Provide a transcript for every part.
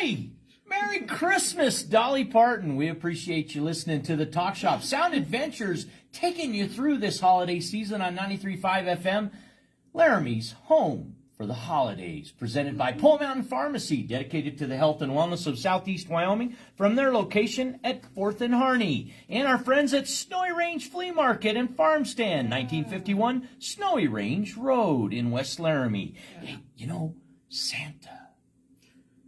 Hi! Merry Christmas, Dolly Parton. We appreciate you listening to the Talk Shop. Sound Adventures taking you through this holiday season on 93.5 FM. Laramie's home for the holidays. Presented by Pole Mountain Pharmacy, dedicated to the health and wellness of Southeast Wyoming from their location at 4th and Harney. And our friends at Snowy Range Flea Market and Farm Stand, 1951 Snowy Range Road in West Laramie. Hey, you know, Santa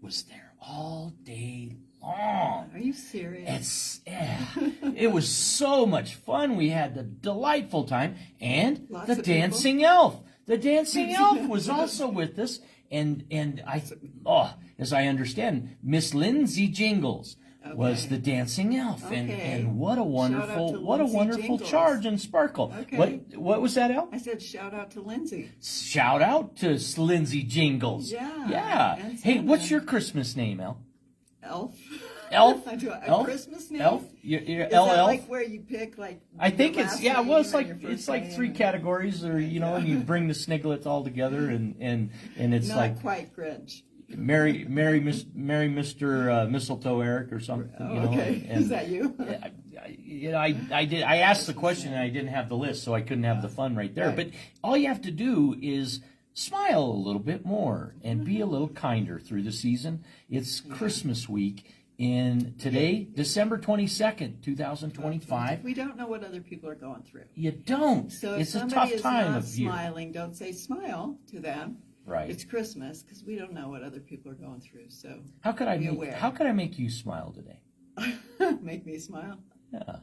was there all day long. Are you serious? It was so much fun. We had a delightful time. And Lots the of dancing elf. The dancing elf was also with us. And as I understand, Miss Lindsay Jingles was the dancing elf. And what a wonderful charge and sparkle. Okay. What was that, El? I said shout out to Lindsay. Shout out to Lindsay Jingles. Yeah. And Hey, Santa. what's your Christmas name, El? Elf. Elf? I do a Elf? Christmas name? Elf? You're Is El that Elf? like where you pick like I think your it's last well, it's name like and your first name 3 and- categories, or and you bring the Sniglets all together, and it's Not like quite Grinch. Mary Mr. Mistletoe Eric or something. Okay. And, Is that you? I asked the question and I didn't have the list, so I couldn't have the fun right there. Right. But all you have to do is smile a little bit more and be a little kinder through the season. It's Christmas week. And today, December 22nd, 2025. We don't know what other people are going through. You don't. So if It's a somebody tough is time not of year. smiling, don't say smile to them. Right. It's Christmas because we don't know what other people are going through. So How could I be aware. how could I make you smile today? make me smile. Yeah.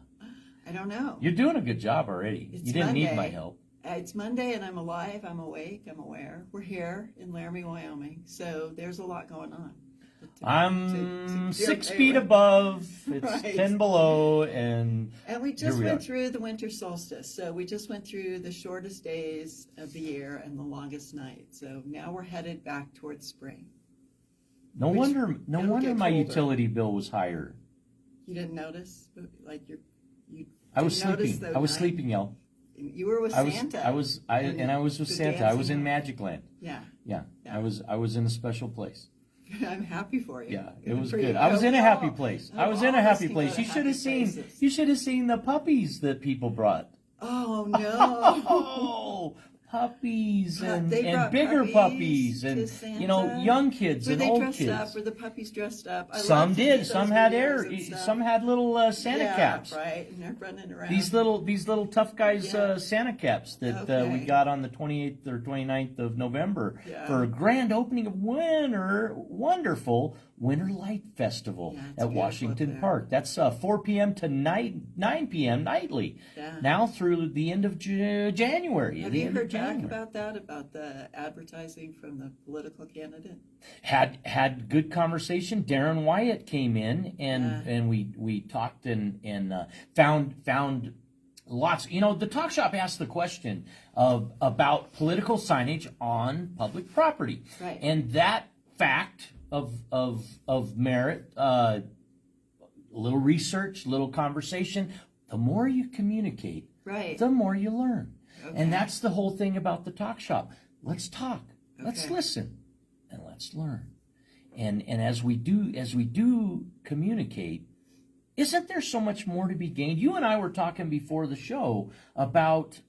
I don't know. You're doing a good job already. It's You didn't need Monday. my help. It's Monday and I'm alive. I'm awake. I'm aware. We're here in Laramie, Wyoming. So there's a lot going on. I'm to 6 okay feet with. above, it's Right. 10 below, and And we Here just we went are. through the winter solstice. So we just went through the shortest days of the year and the longest night. So now we're headed back towards spring. no Which- wonder it'll get my colder. utility bill was higher. You didn't notice? Like you I was didn't notice sleeping. the I was night? sleeping, y'all. You were with Santa. I was with the Santa. I was dancing in elf. Magic Land. Yeah. Yeah. Yeah. I was in a special place. I'm happy for you. Yeah, it was for you. good. I was in a happy place. I was in a happy All place. these You people should have are happy seen. places. You should have seen the puppies that people brought. Oh no! Oh, puppies and They brought bigger puppies puppies to and Santa? young kids Were and they old dressed kids. up? Were the puppies dressed up? I Some love to see did. those Some had videos and stuff. Some had little Santa Yeah, caps. right, and they're running around. These little tough guys Yeah. Santa caps that we Okay. got on the 28th or 29th of November Yeah. for a grand opening of wonderful Winter Light Festival Yeah, it's at beautiful Washington up there. Park. That's 4 p.m. to 9 p.m. nightly. Yeah. Now through the end of January. Have the you end of heard back January. about that? About the advertising from the political candidate? Had good conversation. Darren Wyatt came in and we talked and found lots. The Talk Shop asked the question about political signage on public property, Right. and that fact of merit. A little research, little conversation. The more you communicate, Right. the more you learn. Okay. And that's the whole thing about the Talk Shop. Let's talk. Let's Okay. listen. And let's learn. And as we do communicate, isn't there so much more to be gained? You and I were talking before the show about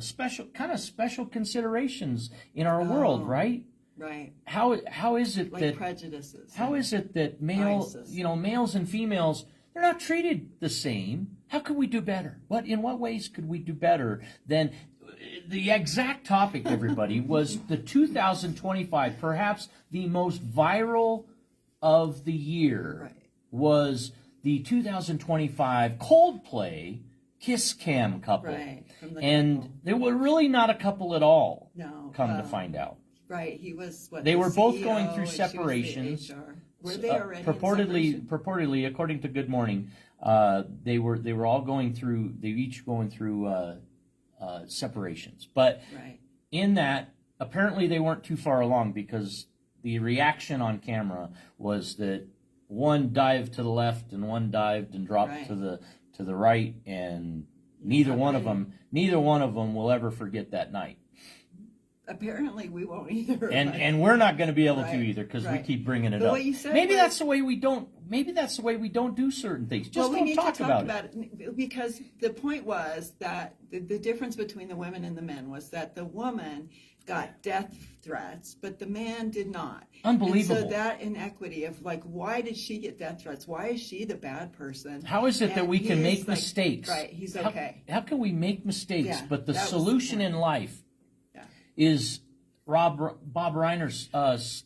special considerations in our world, right? Right. How is it Like that prejudices. how is it that males and females, they're not treated the same? How could we do better? In what ways could we do better than the exact topic, everybody, was the 2025, perhaps the most viral of the year, Right. was the 2025 Coldplay Kiss Cam couple. Right. From the And couple. they were really not a couple at all, No. come to find out. Right. He was what? They the were both CEO going through and she was the separations. HR. Were they already in purportedly, according to Good Morning, they were all going through. They each going through separations. But Right. in that, apparently they weren't too far along because the reaction on camera was that one dived to the left and one dived and dropped Right. to the right, and neither one of them will ever forget that night. apparently we won't either. And we're not going to be able to Right, either because we right. keep bringing it But up. what you said Maybe was- that's the way we don't. Maybe that's the way we don't do certain things. Just well, we don't need talk to talk about about it because the point was that the difference between the women and the men was that the woman got death threats, but the man did not. Unbelievable. And so that inequity of like, why did she get death threats? Why is she the bad person? How is it that And we can he's make like, mistakes? Right, he's How- okay. How can we make mistakes? Yeah, But the that was the solution point. in life Yeah. is Bob Reiner's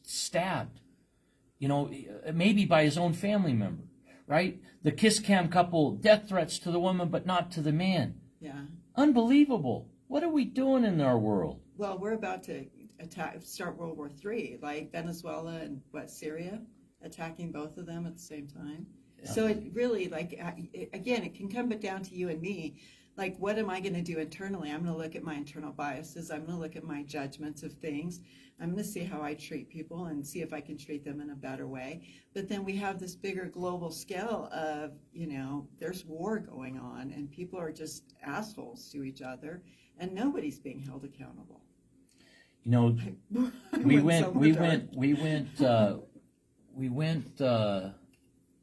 stabbed. You know, maybe by his own family member, right? The kiss cam couple, death threats to the woman, but not to the man. Yeah. Unbelievable. What are we doing in our world? Well, we're about to start World War III, like Venezuela and Syria, attacking both of them at the same time. So it really, like, again, it can come down to you and me. Like, what am I going to do internally? I'm going to look at my internal biases. I'm going to look at my judgments of things. I'm going to see how I treat people and see if I can treat them in a better way. But then we have this bigger global scale of, you know, there's war going on and people are just assholes to each other and nobody's being held accountable. You know,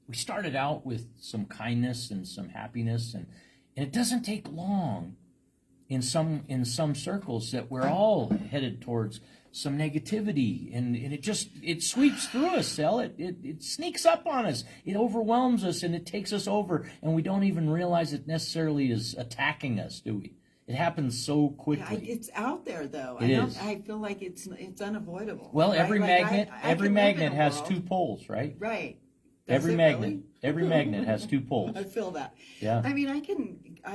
we started out with some kindness and some happiness, and it doesn't take long in some circles that we're all headed towards some negativity, and it sweeps through us, Sel. It sneaks up on us, it overwhelms us, and it takes us over, and we don't even realize it necessarily is attacking us, do we? It happens so quickly. Yeah, it's out there though. It is. I feel like it's unavoidable. Well, right? every Like, magnet I every can live in magnet a has world- two poles, right? Right. Does Every it magnet, really? every magnet has two poles. I feel that. Yeah. I mean, I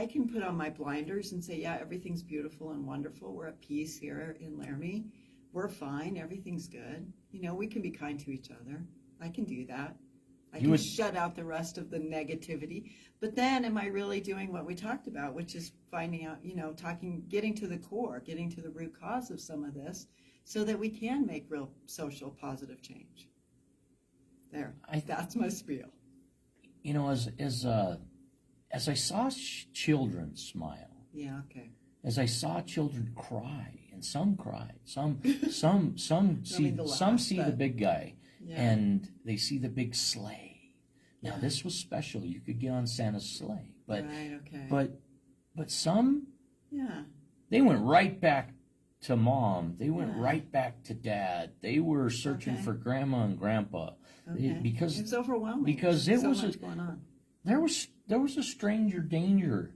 can put on my blinders and say, yeah, everything's beautiful and wonderful. We're at peace here in Laramie. We're fine. Everything's good. You know, we can be kind to each other. I can do that. I can shut out the rest of the negativity. But then am I really doing what we talked about, which is finding out, you know, getting to the core, getting to the root cause of some of this so that we can make real social positive change. There. That's my spiel. You know, as I saw children smile, Yeah, okay. as I saw children cry, and some cried, some see the some laugh, see the but- big guy, Yeah. and they see the big sleigh. Now this was special. You could get on Santa's sleigh, but Right, okay. but some Yeah. they went right back to mom. They went Yeah. right back to dad. They were searching Okay. for grandma and grandpa. Okay. Because it's overwhelming. because it so was much going on. there was a stranger danger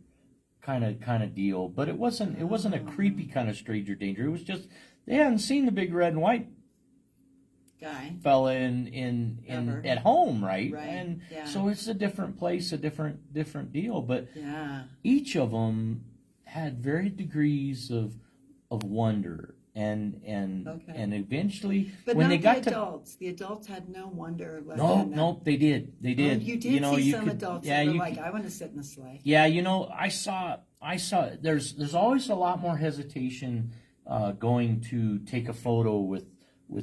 kind of deal, but it wasn't a creepy kind of stranger danger. It was just they hadn't seen the big red and white Guy. fella in Ever. at home, right? Right, And yeah. so it's a different place, a different deal. But Yeah. each of them had varied degrees of wonder, and Okay. and eventually But when not they got the to adults. The adults had no wonder left no, in them. no, they did. Oh, you did know, see you some could, adults yeah, that were you like, could- I want to sit in the sleigh. yeah, you know, I saw. There's always a lot more hesitation going to take a photo with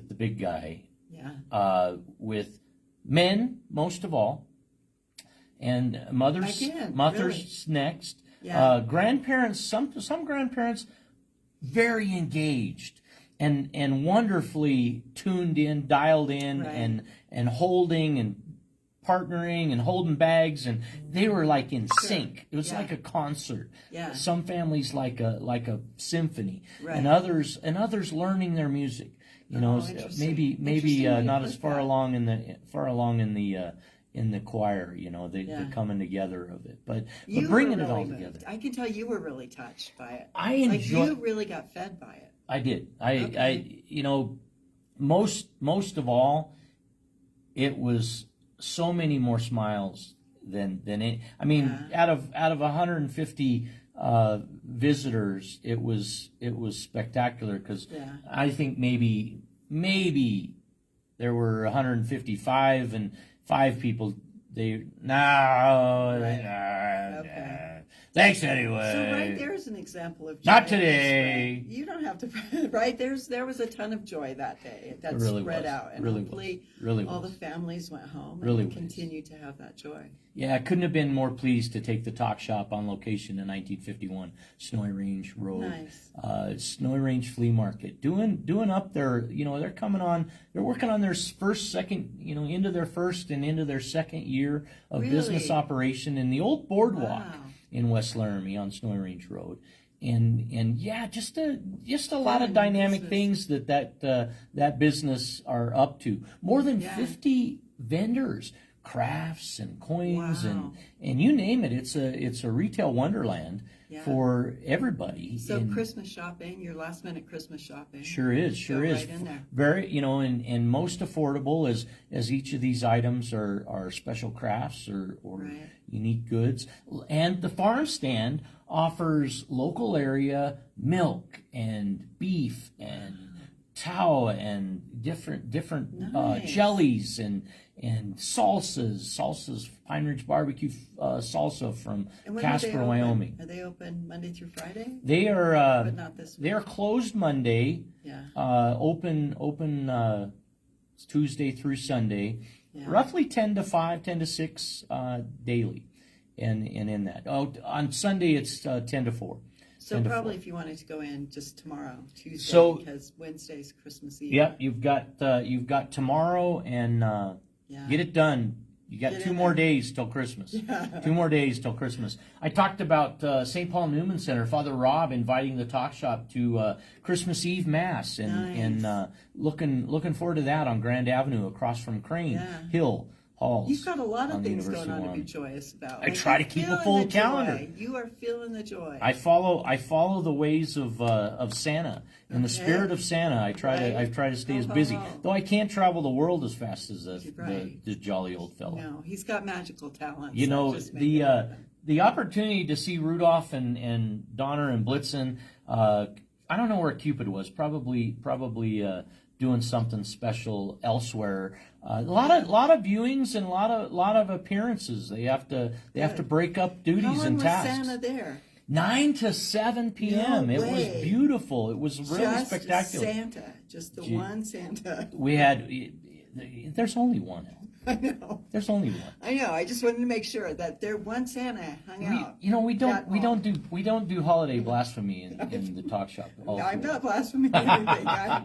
the big guy, Yeah. with men most of all, and mothers. Again, mothers next. Yeah. Grandparents. Some grandparents very engaged and wonderfully tuned in, dialed in, Right. and holding and partnering and holding bags, and they were like in sync. It was Yeah. like a concert. Yeah. Some families like a symphony, Right. and others learning their music. You know, interesting. maybe Interesting way to not put as far that. along in the choir. You know, the Yeah. coming together of it, but You bringing were it all really together. moved. I can tell you were really touched by it. I Like enjoy. you really got fed by it. I did. Okay. I you know, most of all, it was so many more smiles than any. I mean, Yeah. out of 150 visitors, it was spectacular because Yeah. I think maybe there were 155 and 5 people. Okay. Thanks anyway. So right there's an example of joy. Not today. You don't have to. Right there was a ton of joy that day that really spread was. out, and Really hopefully was. Really all was. the families went home Really and was. continued to have that joy. Yeah, I couldn't have been more pleased to take the Talk Shop on location in 1951 Snowy Range Road. Nice. Snowy Range Flea Market. Doing up their, they're coming on, they're working on their first, second, into their first and into their second year of Really? business operation in the old boardwalk Wow. in West Laramie on Snowy Range Road. And yeah, just a lot of Fun dynamic business. things that business are up to. More than Yeah. 50 vendors, crafts and coins Wow. and you name it. It's a retail wonderland Yeah. for everybody. So And Christmas shopping, your last minute Christmas shopping. sure is, Go is right in there. very, and most affordable as each of these items are special crafts or Right. unique goods. And the farm stand offers local area milk and beef and tao and different Nice. jellies and salsas, Pine Ridge Barbecue salsa from And when Casper, are they open? Wyoming. Are they open Monday through Friday? They are But not this week. they are closed Monday, Yeah. open Tuesday through Sunday, Yeah. roughly 10 to 5, 10 to 6 daily, and in that. Oh, on Sunday it's 10 to 4. So 10 to probably 4. if you wanted to go in just tomorrow, Tuesday, So- because Wednesday's Christmas Eve. Yep, you've got tomorrow and Yeah. get it done. You got Get 2 in more there. days till Christmas. Yeah. 2 more days till Christmas. I talked about St. Paul Newman Center, Father Rob inviting the Talk Shop to Christmas Eve Mass, and Nice. looking forward to that on Grand Avenue across from Crane Yeah. Hill Halls. You've got a lot on of the things University going on to be lawn. joyous about. I try to you're keep a feeling full the joy. calendar. You are feeling the joy. I follow the ways of Santa. In the Okay. spirit of Santa, I try to stay as busy. Oh. Though I can't travel the world as fast as Right. the jolly old fellow. No, he's got magical talents. You know, that just make it happen. the opportunity to see Rudolph and Donner and Blitzen, I don't know where Cupid was. Probably doing something special elsewhere. A lot of viewings and a lot of appearances. They have to break up How duties long and was tasks. Santa there? 9 to 7 p.m. No It way. was beautiful. It was really Just spectacular. Santa, just the Gee. one Santa. We had. There's only one. I know. There's only one. I know. I just wanted to make sure that there one Santa hung out. We That don't do holiday blasphemy in the Talk Shop. No, I'm not blaspheming anything. I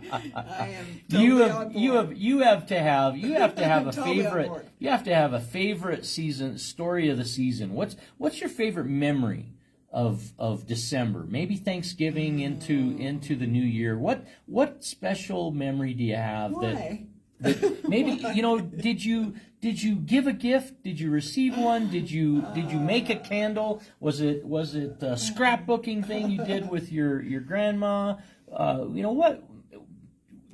am You totally on have board. you have to have a Totally on favorite. board. You have to have a favorite season story of the season. What's your favorite memory of December? Maybe Thanksgiving into the new year. What special memory do you have that Why? maybe did you give a gift? Did you receive one? Did you make a candle? Was it a scrapbooking thing you did with your grandma? What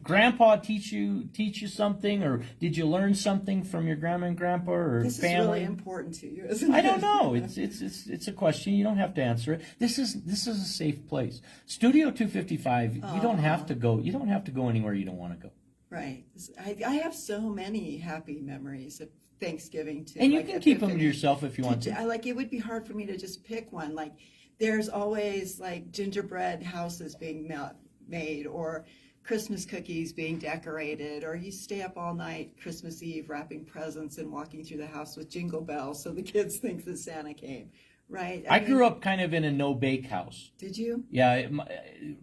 grandpa teach you something, or did you learn something from your grandma and grandpa or This is family? really important to you, isn't it? I don't know. It's a question. You don't have to answer it. This is a safe place. Studio 255. You don't have to go. You don't have to go anywhere you don't want to go. Right. I have so many happy memories of Thanksgiving too. And you like can keep them to Epiphany. yourself if you want to. I like it would be hard for me to just pick one. Like there's always like gingerbread houses being made or Christmas cookies being decorated, or you stay up all night Christmas Eve wrapping presents and walking through the house with jingle bells so the kids think that Santa came. Right. I grew up kind of in a no-bake house. Did you? Yeah,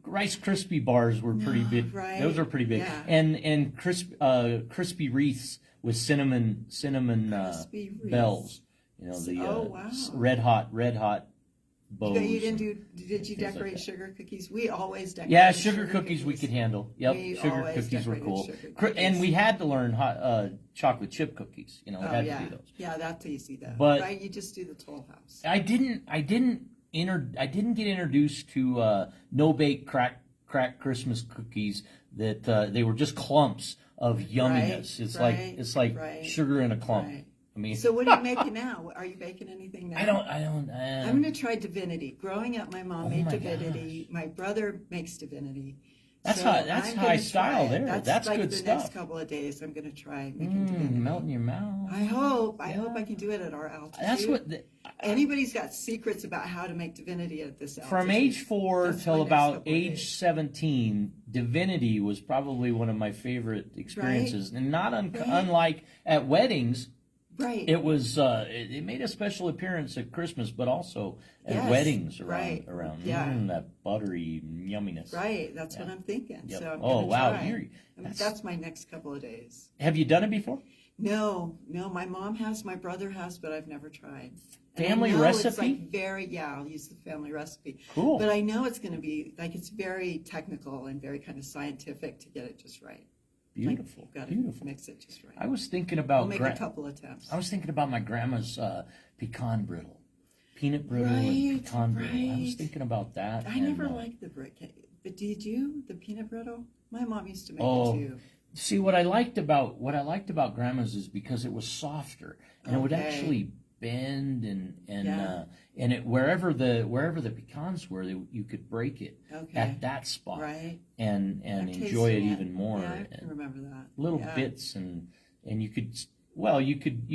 Rice Krispie bars were pretty big. right. Those were pretty big, Yeah. and crispy wreaths with cinnamon Crispy wreaths. bells. The Oh, wow. red hot bows. You didn't do? Did you things like decorate that. sugar cookies? We always decorated. Yeah, sugar cookies we could handle. Yep, We sugar always cookies were decorated cool. sugar And cookies. we had to learn chocolate chip cookies. It Oh had yeah, to be those. yeah, that's easy though. But- right, you just do the Toll House. I didn't get introduced to no bake crack Christmas cookies that they were just clumps of yumminess. It's like right, sugar in a clump. right. I mean, So what are you making now? Are you baking anything now? I don't. I'm going to try divinity. Growing up, my mom made my divinity. My brother makes divinity. That's So that's I'm high gonna style try it. there. That's like good the stuff. next couple of days. I'm going to try making divinity. Melt in your mouth. I hope Yeah. I can do it at our altitude. That's what. Anybody's got secrets about how to make divinity at this altitude? From age 4 That's my till next about couple of age days. 17, divinity was probably one of my favorite experiences, and not unlike at weddings. Right. It was. It made a special appearance at Christmas, but also at Yes, weddings right. around Yeah. That buttery yumminess. Right. That's what I'm thinking. Yep. So I'm Oh, gonna wow. try. That's- That's my next couple of days. Have you done it before? No. My mom has, my brother has, but I've never tried. And Family I know recipe? It's like I'll use the family recipe. Cool. But I know it's going to be like it's very technical and very kind of scientific to get it just right. Beautiful. You've got Beautiful. to mix it just right. I was thinking about. We'll make a couple attempts. I was thinking about my grandma's pecan brittle, peanut brittle Right, and pecan brittle. I was right. thinking about that. I never liked the brick, but did you? The peanut brittle? My mom used to make Oh, it too. See, what I liked about grandma's is because it was softer and it would Okay. actually bend and Yeah. and it wherever the pecans were, you could break it Okay. at that spot Right. and I'm enjoy it tasting even more. Yeah, I can and remember that. little Yeah. bits and you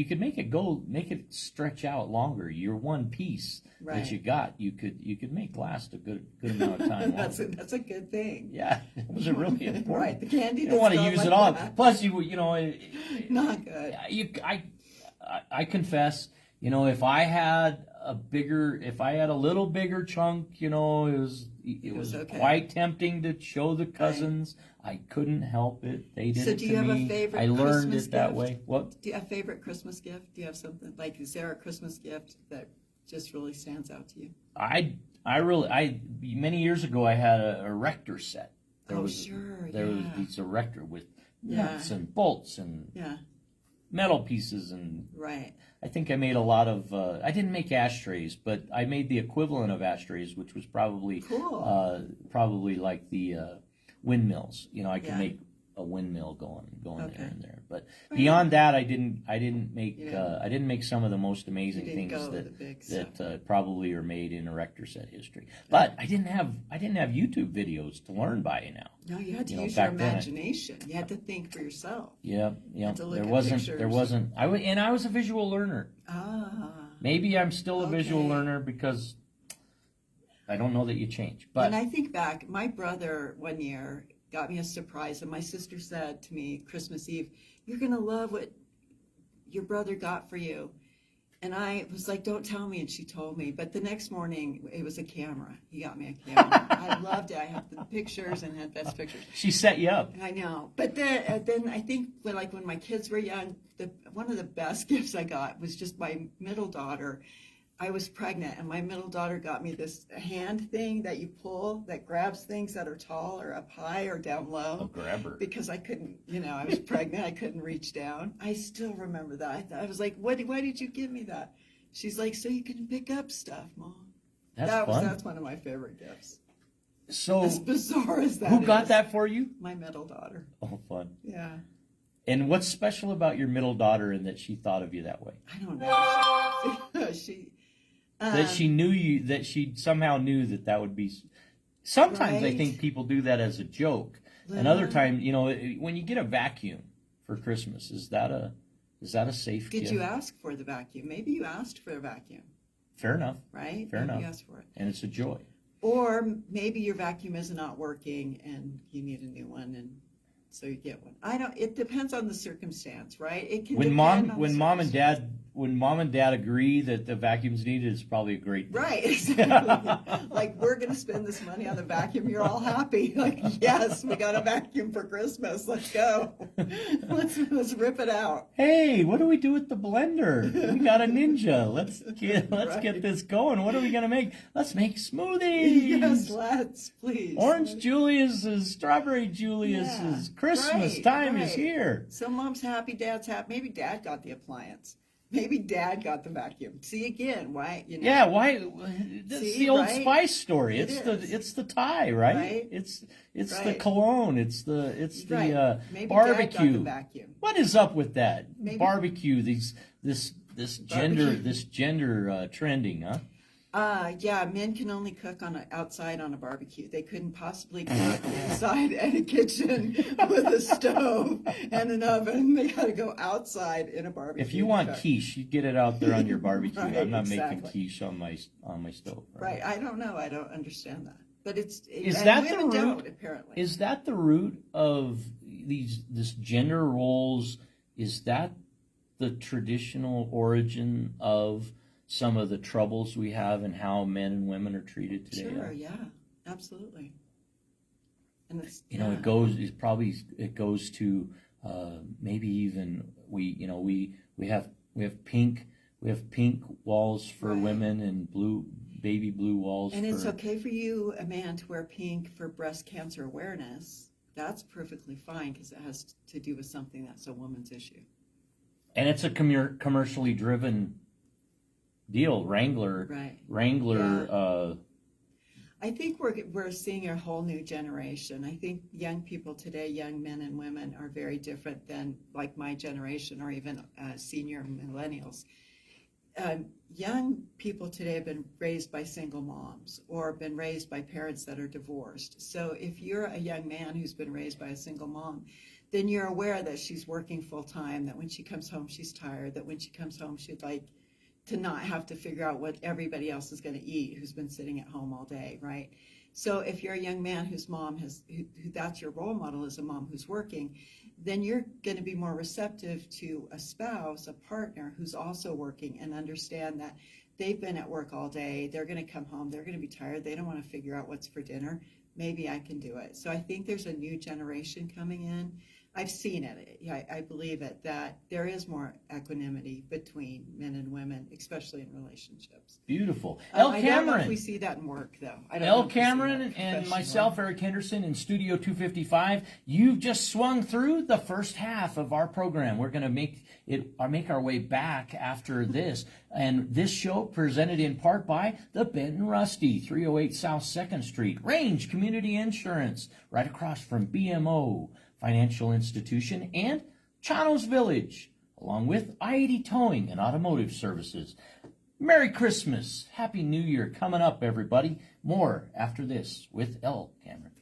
could make it stretch out longer. Your one piece Right. that you got, you could make last a good amount of time. that's longer. a good thing. Yeah, those are really important. Right. The candy. You don't want to use it all. That. Plus, you know, Not good. I confess, you know, if I had a little bigger chunk, you know, it was okay. quite tempting to show the cousins. I couldn't help it. They did So it do to you have a me. favorite I learned Christmas it that gift? way. What? Do you have a favorite Christmas gift? Do you have something like, is there a Christmas gift that just really stands out to you? Many years ago I had a erector set. There was yeah. these erector with Yeah. nuts and bolts and Yeah. metal pieces, and Right. I think I made a lot of. I didn't make ashtrays, but I made the equivalent of ashtrays, which was probably probably like the windmills. You know, I could Yeah. make a windmill going Okay. there and there. But Right. beyond that, I didn't make Yeah. I didn't make some of the most amazing You didn't things go with the big stuff. that probably are made in erector set history. But I didn't have YouTube videos to learn by now. No, you had to You know, use your back then, imagination. You had to think for yourself. Yeah. to look There at wasn't. pictures. There wasn't. I was a visual learner. Ah. Maybe I'm still a visual Okay. learner because I don't know that you change. But When I think back, my brother one year got me a surprise, and my sister said to me Christmas Eve, "You're gonna love what your brother got for you." And I was like, "Don't tell me," and she told me. But the next morning, it was a camera. He got me a camera. I loved it. I have the pictures and had best pictures. she set you up. I know. But then I think when my kids were young, one of the best gifts I got was just my middle daughter. I was pregnant, and my middle daughter got me this hand thing that you pull that grabs things that are tall or up high or down low. A grabber. Because I couldn't, I was pregnant, I couldn't reach down. I still remember that. I was like, why did you give me that? She's like, so you can pick up stuff, Mom. That's fun. That's one of my favorite gifts. So As bizarre as that who got is. that for you? My middle daughter. Oh, fun. Yeah. And what's special about your middle daughter in that she thought of you that way? I don't know. That she knew you, that she somehow knew that would be. Sometimes I Right. think people do that as a joke, and other times, when you get a vacuum for Christmas, is that a safe Did gift? you ask for the vacuum? Maybe you asked for a vacuum, Fair enough, right? Fair Maybe enough. you asked for it. and it's a joy. Or maybe your vacuum is not working and you need a new one, and so you get one. It depends on the circumstance, right? It can When depend mom, on when the mom and circumstance. dad agree that the vacuum's needed, it's probably a great thing. Right, exactly. Like, we're going to spend this money on the vacuum. You're all happy. Like, yes, we got a vacuum for Christmas. Let's go. Let's rip it out. Hey, what do we do with the blender? We got a Ninja. Let's get Right. this going. What are we gonna make? Let's make smoothies. Yes, let's, please. Orange Julius's, Strawberry Julius's. Yeah, Christmas right, time is right. here. So mom's happy, dad's happy. Maybe dad got the appliance. Maybe dad got the vacuum. See, again, why? Yeah, why? That's See, the Old right? Spice story. It It's is. the tie, right? Right? It's the Right. cologne. It's the Right. Maybe dad got barbecue. the vacuum. What is up with that Maybe- barbecue? This gender trending, huh? Yeah, men can only cook outside on a barbecue. They couldn't possibly cook inside in a kitchen with a stove and an oven. They got to go outside in a barbecue. If you want cook. quiche, you get it out there on your barbecue. Right, I'm not making exactly. quiche on my stove. Right. I don't know. I don't understand that. But Is and that the women root? don't, apparently. Is that the root of this gender roles? Is that the traditional origin of some of the troubles we have and how men and women are treated today? Sure, yeah, absolutely. And it's, You know, yeah. it goes to maybe even we have pink walls for Right. women and baby blue walls And for it's okay for you, a man, to wear pink for breast cancer awareness. That's perfectly fine because it has to do with something that's a woman's issue. and it's a commercially driven deal. Wrangler Right. I think we're seeing a whole new generation. I think young people today, young men and women, are very different than like my generation or even senior millennials. Young people today have been raised by single moms or been raised by parents that are divorced. So if you're a young man who's been raised by a single mom, then you're aware that she's working full time, that when she comes home she's tired, that when she comes home she'd like to not have to figure out what everybody else is going to eat who's been sitting at home all day, right? So if you're a young man whose mom who that's your role model, is a mom who's working, then you're going to be more receptive to a spouse, a partner who's also working, and understand that they've been at work all day, they're going to come home, they're going to be tired, they don't want to figure out what's for dinner. Maybe I can do it. So I think there's a new generation coming in. I've seen it. Yeah, I believe it, that there is more equanimity between men and women, especially in relationships. beautiful. I don't know if we see that in work, though. I don't know El if we see that Cameron and professionally. myself, Eric Henderson, in Studio 255. You've just swung through the first half of our program. We're going to make our way back after this. And this show presented in part by the Benton Rusty, 308 South 2nd Street, Range Community Insurance, right across from BMO Financial Institution, and Chanos Village, along with I-80 Towing and Automotive Services. Merry Christmas. Happy New Year coming up, everybody. More after this with El Cameron.